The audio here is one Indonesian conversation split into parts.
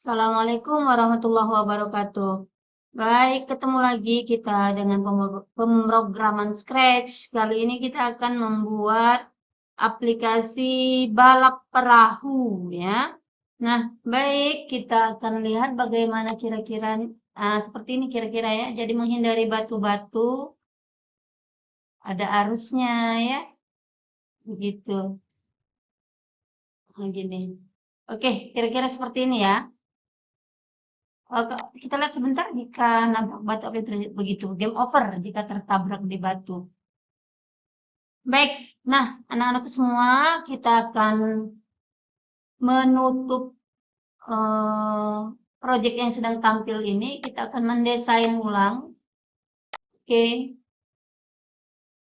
Assalamualaikum warahmatullahi wabarakatuh. Baik, ketemu lagi kita dengan pemrograman Scratch. Kali ini kita akan membuat aplikasi balap perahu ya. Nah, baik, kita akan lihat bagaimana kira-kira seperti ini kira-kira ya. Jadi menghindari batu-batu, ada arusnya ya. Begitu. Nah, gini. Oke, kira-kira seperti ini ya. Kita lihat sebentar jika nabrak batu apa yang terjadi begitu. Game over jika tertabrak di batu. Baik, nah anak-anakku semua kita akan menutup eh, proyek yang sedang tampil ini. Kita akan mendesain ulang. Oke,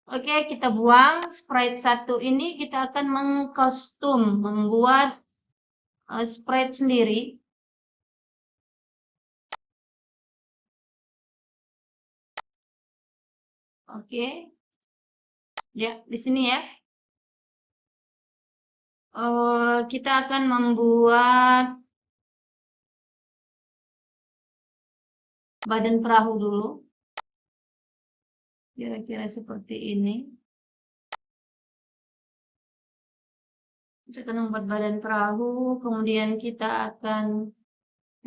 oke kita buang sprite 1 ini. Kita akan mengkostum, membuat sprite sendiri. Oke, ya di sini ya. Kita akan membuat badan perahu dulu. Kira-kira seperti ini. Kita akan membuat badan perahu, kemudian kita akan,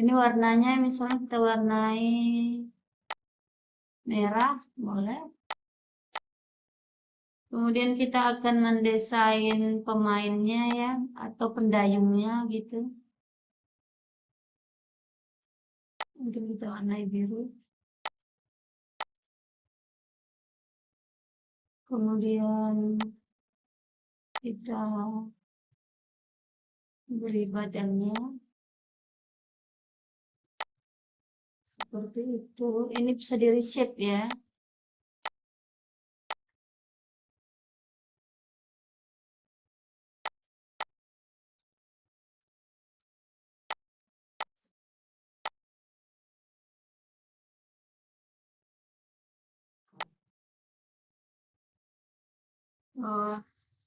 ini warnanya misalnya kita warnai merah, boleh. Kemudian kita akan mendesain pemainnya ya, atau pendayungnya gitu. Mungkin kita warnai biru. Kemudian kita beri badannya. Seperti itu. Ini bisa di reshape ya.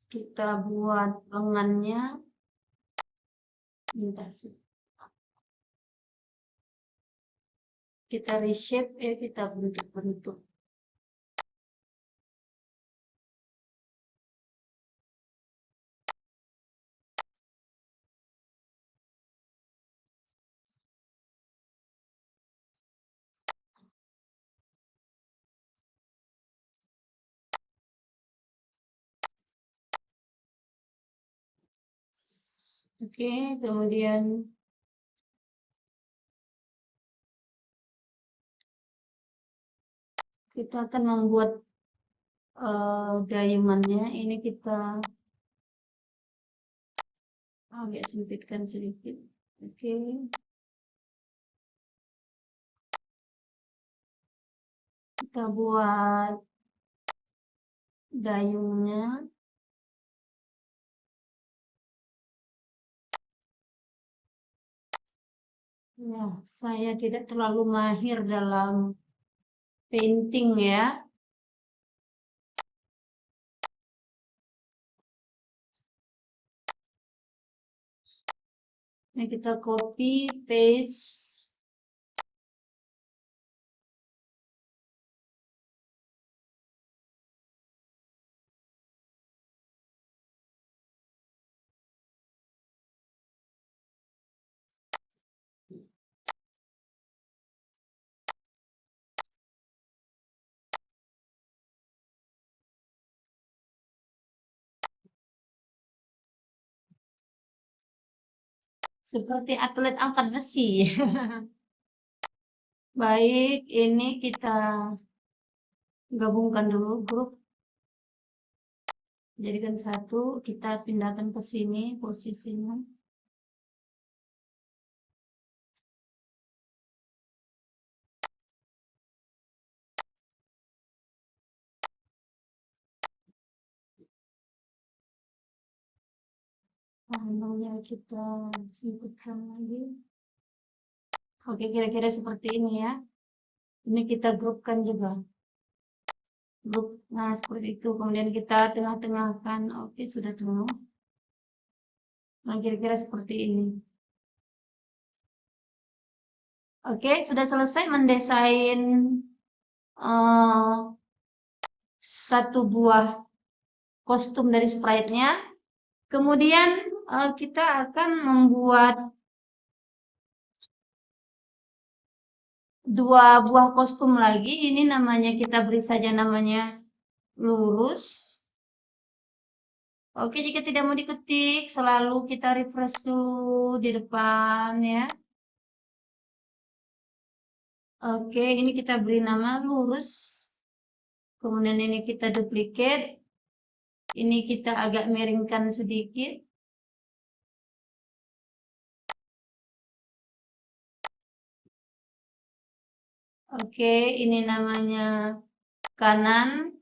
Kita buat lengannya. Bentar sih. Kita reshape ya, kita bentuk-bentuk. Oke, kemudian kita akan membuat gayungannya. Ini kita agak sempitkan sedikit. Oke. Kita buat gayungnya. Ya, saya tidak terlalu mahir dalam painting ya. Ini kita copy, paste. Seperti atlet angkat besi. Baik, ini kita gabungkan dulu grup. Jadikan satu, kita pindahkan ke sini posisinya. Namanya kita singkatkan lagi. Oke, kira-kira seperti ini ya. Ini kita grupkan juga. Grup, nah seperti itu. Kemudian kita tengah-tengahkan. Oke, sudah penuh. Nah, kira-kira seperti ini. Oke, sudah selesai mendesain satu buah kostum dari sprite-nya. Kemudian kita akan membuat dua buah kostum lagi. Ini namanya, kita beri saja namanya lurus. Oke, jika tidak mau diketik, selalu kita refresh dulu di depan ya. Oke, ini kita beri nama lurus. Kemudian ini kita duplicate. Ini kita agak miringkan sedikit. Oke, ini namanya kanan.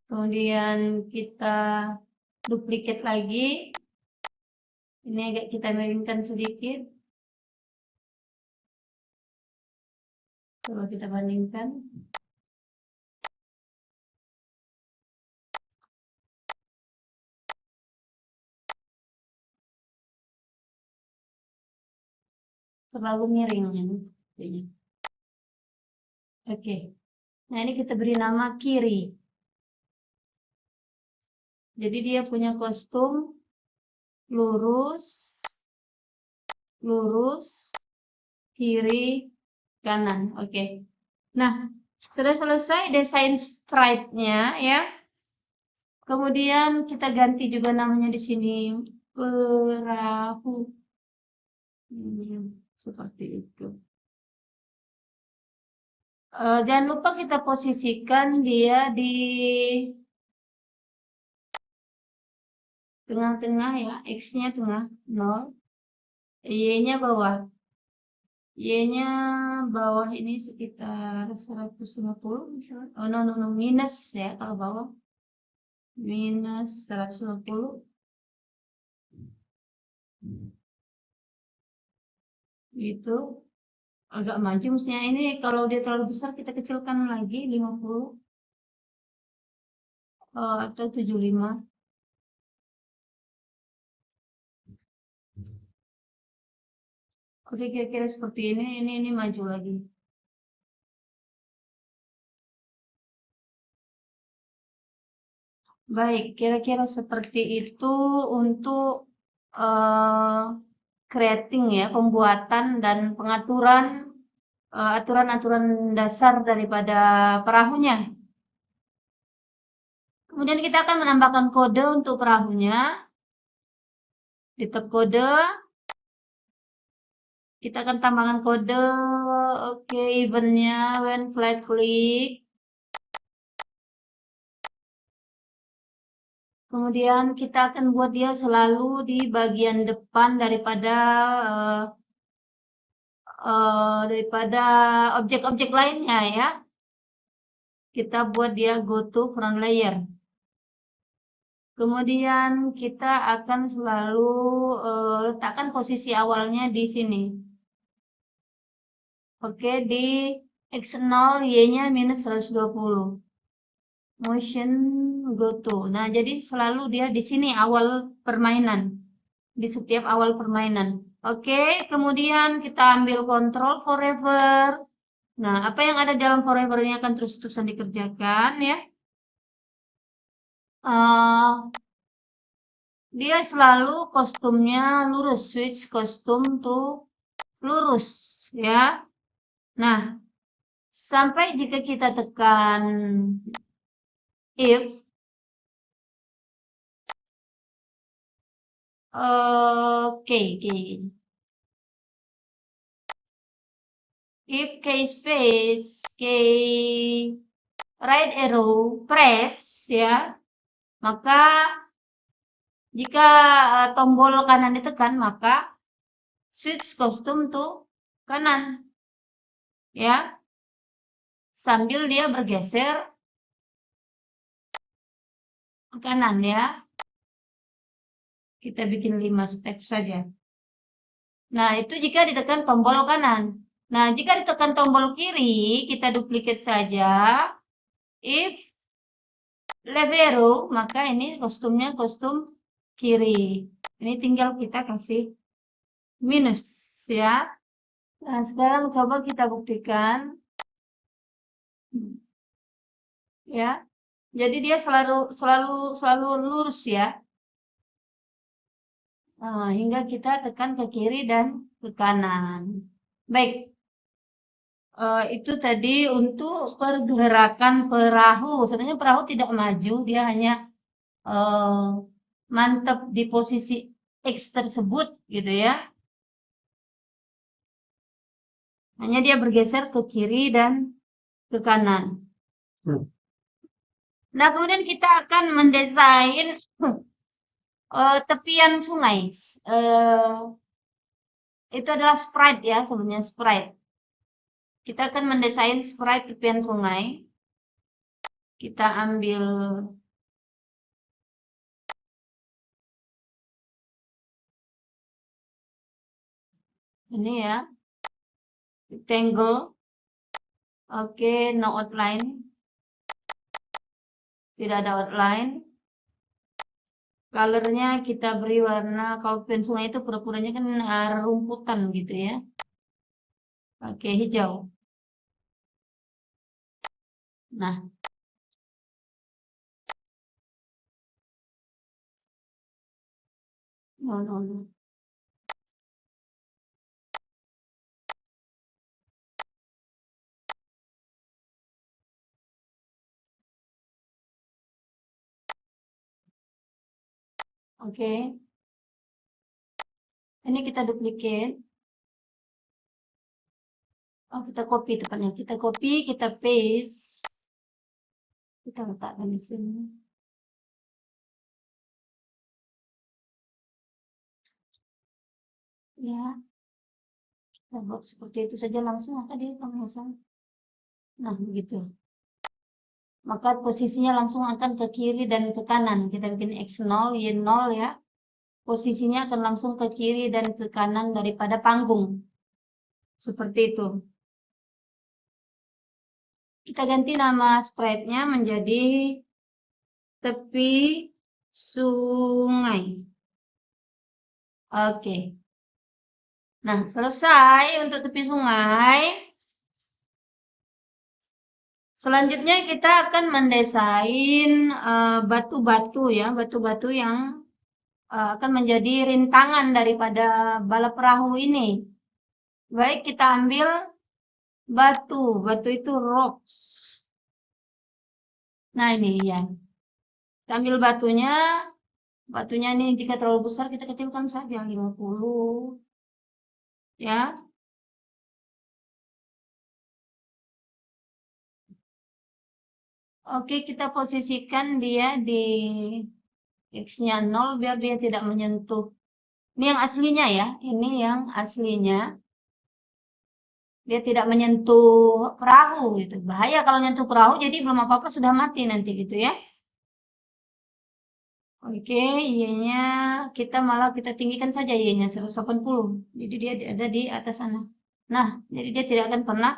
Kemudian kita duplicate lagi. Ini agak kita miringkan sedikit. Coba kita bandingkan. Terlalu miring ini. Oke. Nah, ini kita beri nama kiri. Jadi dia punya kostum lurus, lurus, kiri, kanan. Oke. Nah, sudah selesai desain sprite-nya ya. Kemudian kita ganti juga namanya di sini perahu. Seperti itu. Jangan lupa kita posisikan dia di tengah-tengah ya, X-nya tengah, 0, Y-nya bawah. Y-nya bawah ini sekitar 150 misalnya. Oh, no, minus ya kalau bawah. Minus 150. Itu agak maju mestinya. Ini kalau dia terlalu besar kita kecilkan lagi 50 atau 75. Oke, kira-kira seperti ini maju lagi. Baik, kira-kira seperti itu untuk creating ya, pembuatan dan pengaturan aturan-aturan dasar daripada perahunya. Kemudian kita akan menambahkan kode untuk perahunya. Di tab kode, kita akan tambahkan kode. Oke, eventnya when flat click. Kemudian kita akan buat dia selalu di bagian depan daripada objek-objek lainnya ya. Kita buat dia go to front layer. Kemudian kita akan selalu letakkan posisi awalnya di sini. Oke, di X0, Y-nya minus 120. Motion go to. Nah, jadi selalu dia di sini awal permainan. Di setiap awal permainan. Oke, kemudian kita ambil control forever. Nah, apa yang ada dalam forever ini akan terus-terusan dikerjakan ya. Dia selalu kostumnya lurus, switch kostum to lurus ya. Nah, sampai jika kita tekan if if key space key right arrow press ya, maka jika tombol kanan ditekan maka switch kostum to kanan ya, sambil dia bergeser ke kanan ya. Kita bikin 5 step saja. Nah, itu jika ditekan tombol kanan. Nah, jika ditekan tombol kiri, kita duplicate saja. If left arrow, maka ini kostumnya kostum kiri. Ini tinggal kita kasih minus ya. Nah, sekarang coba kita buktikan. Ya. Jadi dia selalu lurus ya. Nah, hingga kita tekan ke kiri dan ke kanan. Baik. Itu tadi untuk pergerakan perahu. Sebenarnya perahu tidak maju, dia hanya mantap di posisi X tersebut gitu ya. Hanya dia bergeser ke kiri dan ke kanan. Nah, kemudian kita akan mendesain tepian sungai. Itu adalah sprite ya, sebenarnya sprite. Kita akan mendesain sprite tepian sungai. Kita ambil ini ya, rectangle. Oke, no outline. Tidak ada outline. Colornya kita beri warna, kalau tepian sungai itu pura-puranya kan rumputan gitu ya. Oke, hijau. Nah, no. Oke. Ini kita duplicate. Oh, kita copy tepatnya. Kita copy, kita paste. Kita letakkan di sini. Ya. Kita buat seperti itu saja langsung, maka dia akan langsung. Nah, begitu. Maka posisinya langsung akan ke kiri dan ke kanan. Kita bikin X0, Y0 ya. Posisinya akan langsung ke kiri dan ke kanan daripada panggung. Seperti itu. Kita ganti nama sprite-nya menjadi tepi sungai. Oke. Nah, selesai untuk tepi sungai. Selanjutnya kita akan mendesain batu-batu ya, batu-batu yang akan menjadi rintangan daripada balap perahu ini. Baik, kita ambil batu itu rocks. Nah, ini ya. Kita ambil batunya ini jika terlalu besar kita kecilkan saja 50. Ya. Oke, kita posisikan dia di X-nya 0 biar dia tidak menyentuh. Ini yang aslinya ya, ini yang aslinya. Dia tidak menyentuh perahu gitu. Bahaya kalau menyentuh perahu, jadi belum apa-apa sudah mati nanti gitu ya. Oke, Y-nya kita tinggikan saja Y-nya 180. Jadi dia ada di atas sana. Nah, jadi dia tidak akan pernah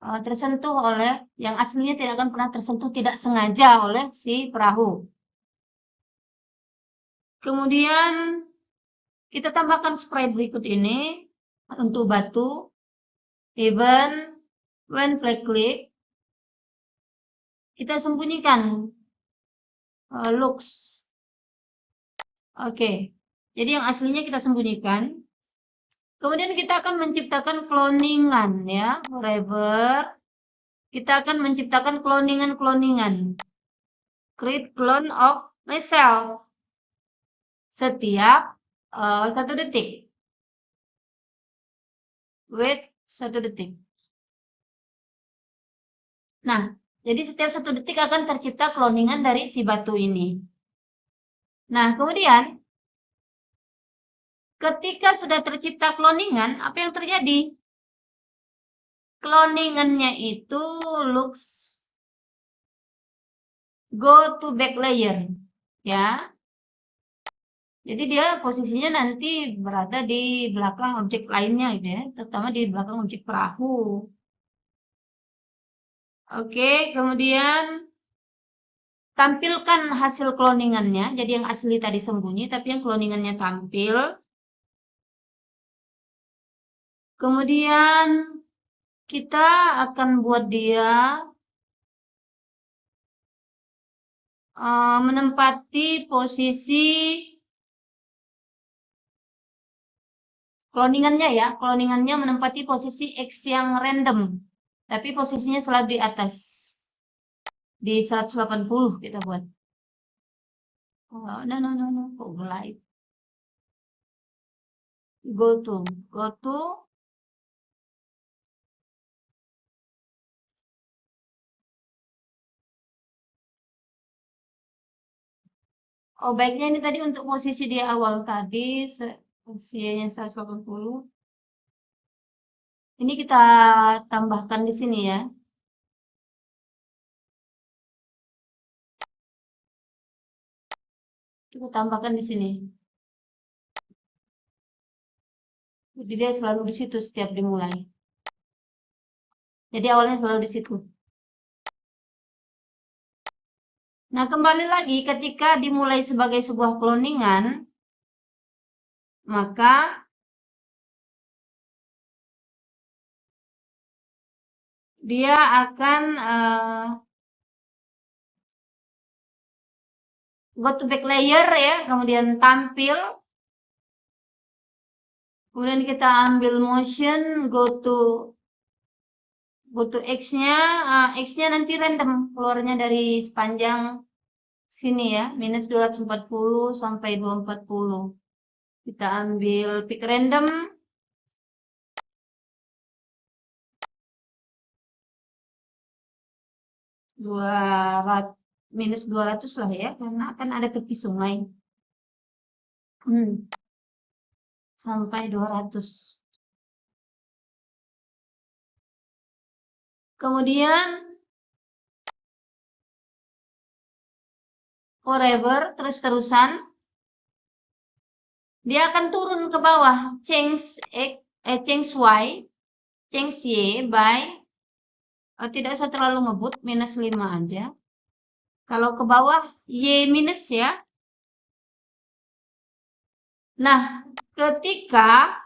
tersentuh oleh, yang aslinya tidak akan pernah tersentuh tidak sengaja oleh si perahu. Kemudian kita tambahkan sprite berikut ini untuk batu. Even when flag click, kita sembunyikan looks. Oke, jadi yang aslinya kita sembunyikan. Kemudian kita akan menciptakan cloningan ya, forever. Kita akan menciptakan cloningan. Create clone of myself. Setiap 1 detik. Wait 1 detik. Nah, jadi setiap 1 detik akan tercipta cloningan dari si batu ini. Nah, kemudian ketika sudah tercipta cloningan, apa yang terjadi? Cloningannya itu looks go to back layer, ya. Jadi dia posisinya nanti berada di belakang objek lainnya gitu ya, terutama di belakang objek perahu. Oke, kemudian tampilkan hasil cloningannya. Jadi yang asli tadi sembunyi, tapi yang cloningannya tampil. Kemudian kita akan buat dia menempati posisi cloningannya ya. Cloningannya menempati posisi X yang random. Tapi posisinya selalu di atas. Di 180 kita buat. Oh, no. Kok glide? Go to. Oh, baiknya ini tadi untuk posisi di awal tadi, usianya 180. Ini kita tambahkan di sini ya. Kita tambahkan di sini. Jadi dia selalu di situ setiap dimulai. Jadi awalnya selalu di situ. Nah, kembali lagi ketika dimulai sebagai sebuah cloningan, maka dia akan go to back layer ya, kemudian tampil. Kemudian kita ambil motion, go to X-nya, X-nya nanti random keluarnya dari sepanjang sini ya, minus 240 sampai 240. Kita ambil pick random. Minus 200 lah ya, karena akan ada tepi sungai. Sampai 200. Kemudian forever, terus-terusan. Dia akan turun ke bawah. Change Y, change Y by, tidak usah terlalu ngebut, minus 5 aja. Kalau ke bawah, Y minus ya. Nah, ketika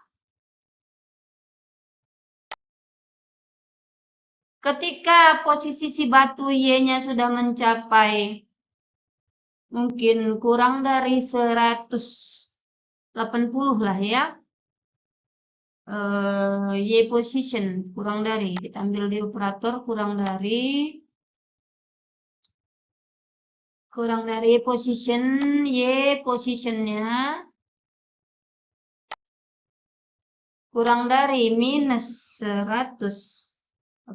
posisi si batu Y-nya sudah mencapai mungkin kurang dari 180 lah ya. Y position kurang dari, kita ambil di operator kurang dari position, Y positionnya kurang dari minus 180,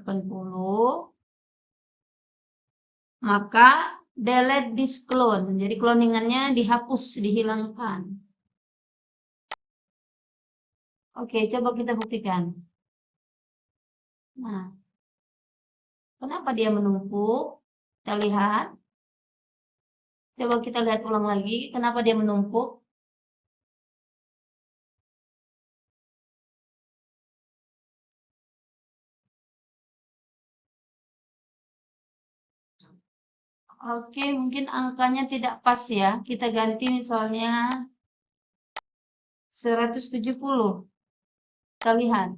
maka delete this clone. Jadi cloningannya dihapus, dihilangkan. Oke, coba kita buktikan. Nah, kenapa dia menumpuk? Kita lihat. Coba kita lihat ulang lagi. Kenapa dia menumpuk? Oke, mungkin angkanya tidak pas ya. Kita ganti misalnya 170. Kita lihat.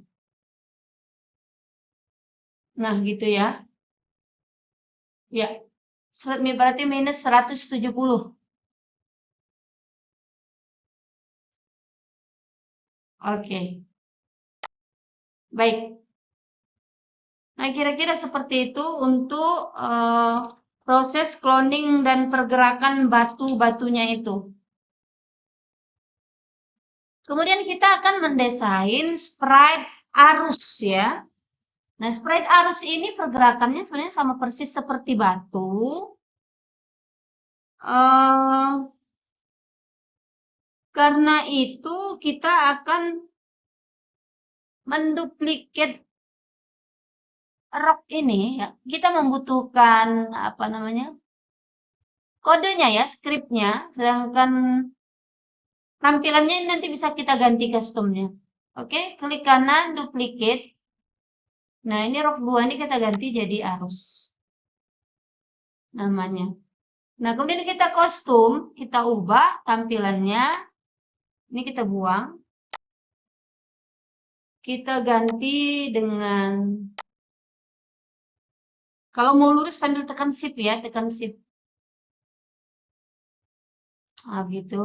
Nah, gitu ya. Ya, berarti minus 170. Oke. Baik. Nah, kira-kira seperti itu untuk proses cloning dan pergerakan batu-batunya itu. Kemudian kita akan mendesain sprite arus ya. Nah, sprite arus ini pergerakannya sebenarnya sama persis seperti batu. Karena itu kita akan menduplikat rock ini ya. Kita membutuhkan apa namanya? Kodenya ya, scriptnya. Sedangkan tampilannya nanti bisa kita ganti customnya. Oke, klik kanan, duplicate. Nah, ini rock 2 ini kita ganti jadi arus. Namanya. Nah, kemudian kita kostum, kita ubah tampilannya. Ini kita buang. kita ganti dengan, kalau mau lurus sambil tekan shift ya, tekan shift. Nah, gitu.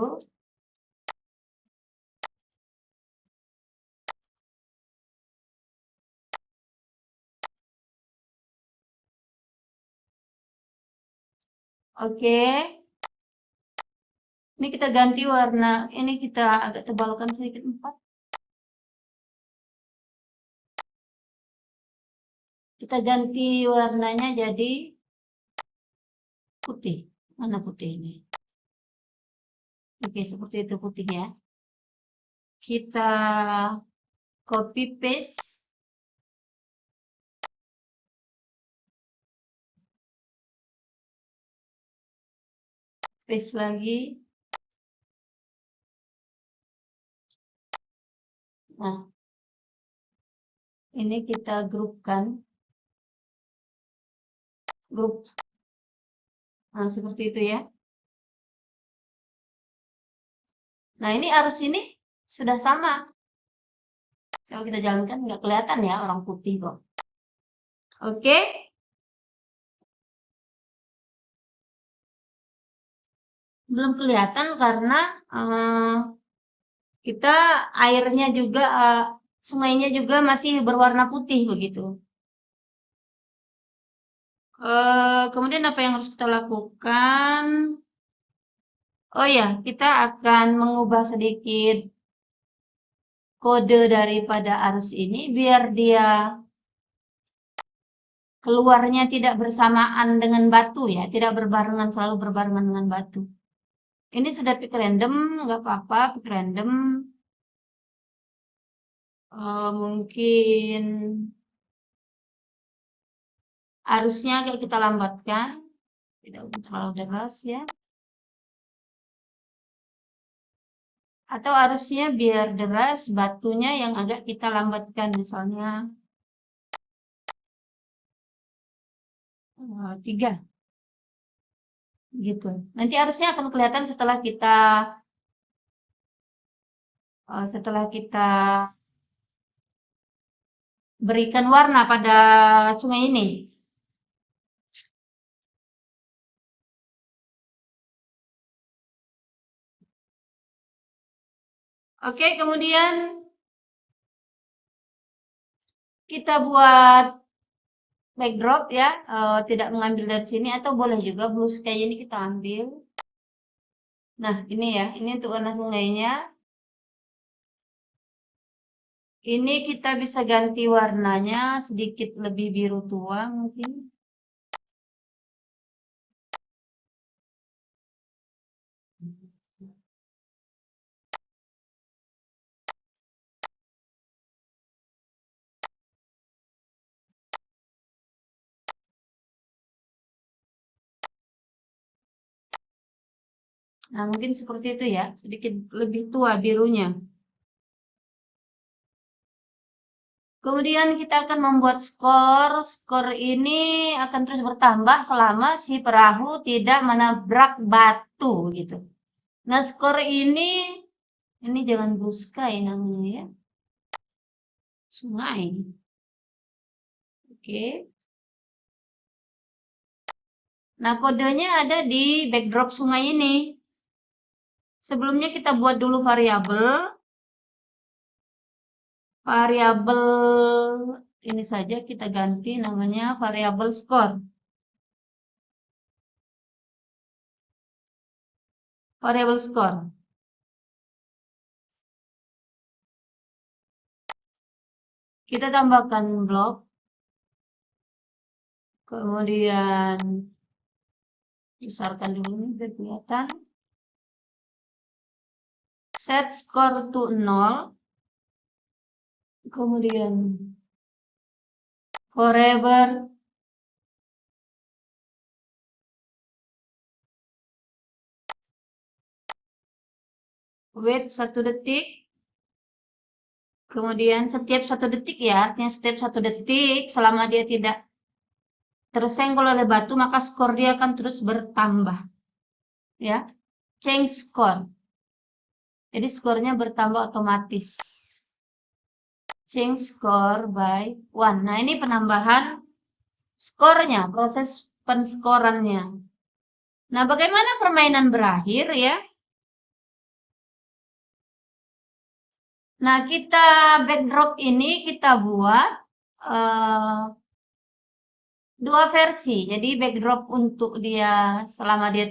Oke. Ini kita ganti warna, ini kita agak tebalkan sedikit 4. Kita ganti warnanya jadi putih. Mana putih ini? Oke, seperti itu putihnya. Kita copy paste. Paste lagi. Nah, ini kita grupkan. Grup. Nah, seperti itu ya. Nah, ini arus ini sudah sama. Coba kita jalankan, nggak kelihatan ya orang putih kok. Oke. Belum kelihatan karena kita airnya juga, sungainya juga masih berwarna putih begitu. Kemudian apa yang harus kita lakukan? Oh ya, kita akan mengubah sedikit kode daripada arus ini biar dia keluarnya tidak bersamaan dengan batu ya, tidak berbarengan, selalu berbarengan dengan batu. Ini sudah pick random, nggak apa-apa, pick random. Mungkin arusnya agak kita lambatkan, tidak terlalu deras ya. Atau arusnya biar deras, batunya yang agak kita lambatkan, misalnya 3. Gitu. Nanti arusnya akan kelihatan setelah kita berikan warna pada sungai ini. Oke, kemudian kita buat backdrop ya, tidak mengambil dari sini atau boleh juga blue sky ini kita ambil. Nah, ini ya, ini untuk warna sungainya. Ini kita bisa ganti warnanya sedikit lebih biru tua mungkin. Nah, mungkin seperti itu ya, sedikit lebih tua birunya. Kemudian kita akan membuat skor. Skor ini akan terus bertambah selama si perahu tidak menabrak batu gitu. Nah, skor ini jangan blue sky namanya ya. Sungai. Oke. Nah, kodenya ada di backdrop sungai ini. Sebelumnya kita buat dulu variabel. Variabel ini saja kita ganti namanya variabel skor. Variabel skor. Kita tambahkan blok. Kemudian besarkan dulu nih biar kelihatan. Set skor to 0. Kemudian forever wait 1 detik. Kemudian setiap 1 detik ya, artinya setiap 1 detik selama dia tidak tersenggol oleh batu maka skor dia akan terus bertambah. Ya. Change score. Jadi skornya bertambah otomatis. change score by 1. Nah, ini penambahan skornya, proses penskorannya. Nah, bagaimana permainan berakhir ya? Nah, kita backdrop ini kita buat dua versi. Jadi backdrop untuk dia selama dia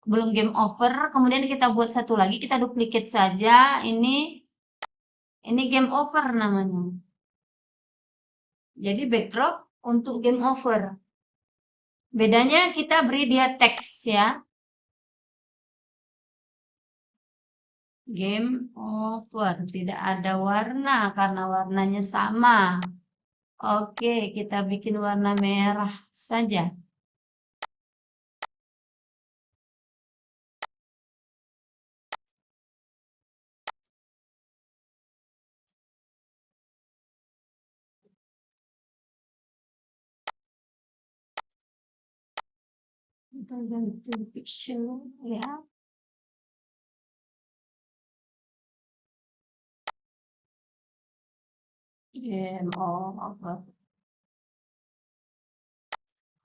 belum game over, kemudian kita buat satu lagi, kita duplicate saja. Ini game over namanya. Jadi backdrop untuk game over. Bedanya kita beri dia teks ya. Game over, tidak ada warna karena warnanya sama. Oke, kita bikin warna merah saja. Kita ganti picture ya. Game over.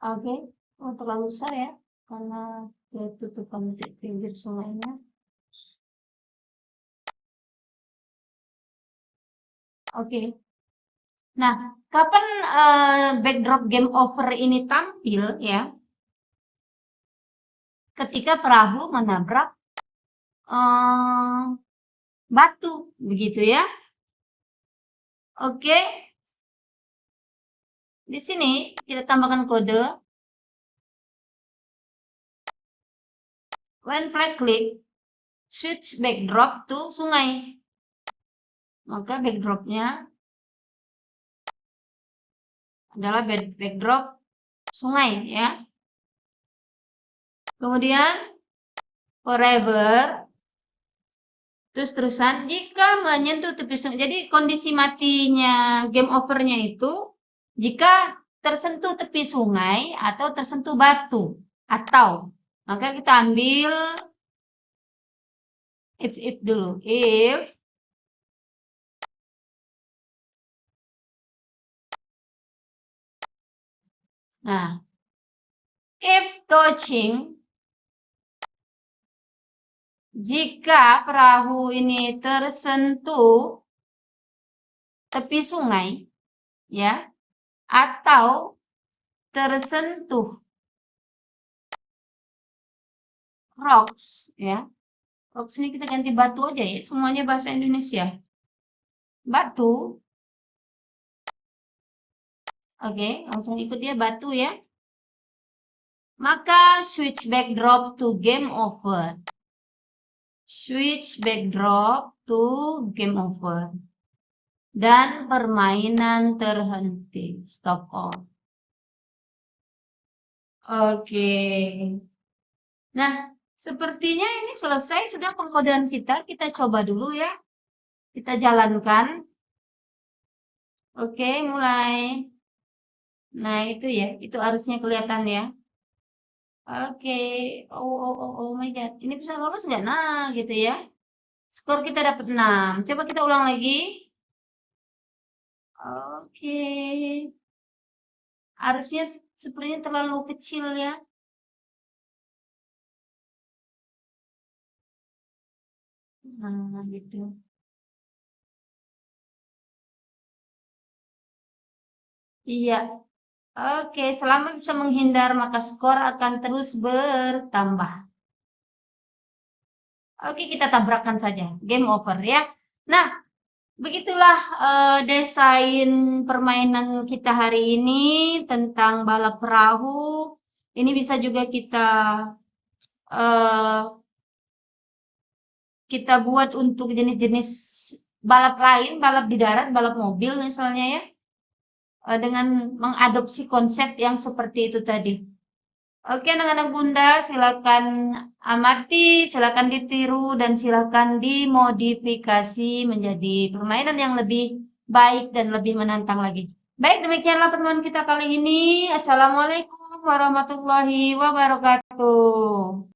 Oke, terlalu besar ya, karena ketutupan pinggir sungainya. Oke. Nah, kapan backdrop game over ini tampil ya? Ketika perahu menabrak batu, begitu ya. Oke. Di sini kita tambahkan kode. When flag click, switch backdrop to sungai. Maka backdropnya adalah backdrop sungai ya. Kemudian forever terus-terusan jika menyentuh tepi sungai. Jadi kondisi matinya game overnya itu jika tersentuh tepi sungai atau tersentuh batu, atau maka kita ambil if dulu, if nah if touching, jika perahu ini tersentuh tepi sungai ya, atau tersentuh rocks ya. Rocks ini kita ganti batu aja ya, semuanya bahasa Indonesia. Batu. Oke, langsung ikut dia batu ya. Maka switch backdrop to game over. Switch backdrop to game over. Dan permainan terhenti. Stop all. Oke. Nah, sepertinya ini selesai sudah pengkodean kita. Kita coba dulu ya. Kita jalankan. Oke, mulai. Nah, itu ya. Itu harusnya kelihatan ya. Oke. Oh my God. Ini bisa lolos nggak? Nah, gitu ya. Skor kita dapat 6. Coba kita ulang lagi. Oke. Harusnya sepertinya terlalu kecil ya. Nah, gitu. Iya. Oke, selama bisa menghindar maka skor akan terus bertambah. Oke, kita tabrakkan saja. Game over ya. Nah, begitulah desain permainan kita hari ini tentang balap perahu. Ini bisa juga eh, kita buat untuk jenis-jenis balap lain, balap di darat, balap mobil misalnya ya. Dengan mengadopsi konsep yang seperti itu tadi. Oke, anak-anak Bunda, silakan amati, silakan ditiru, dan silakan dimodifikasi menjadi permainan yang lebih baik dan lebih menantang lagi. Baik, demikianlah pertemuan kita kali ini. Assalamualaikum warahmatullahi wabarakatuh.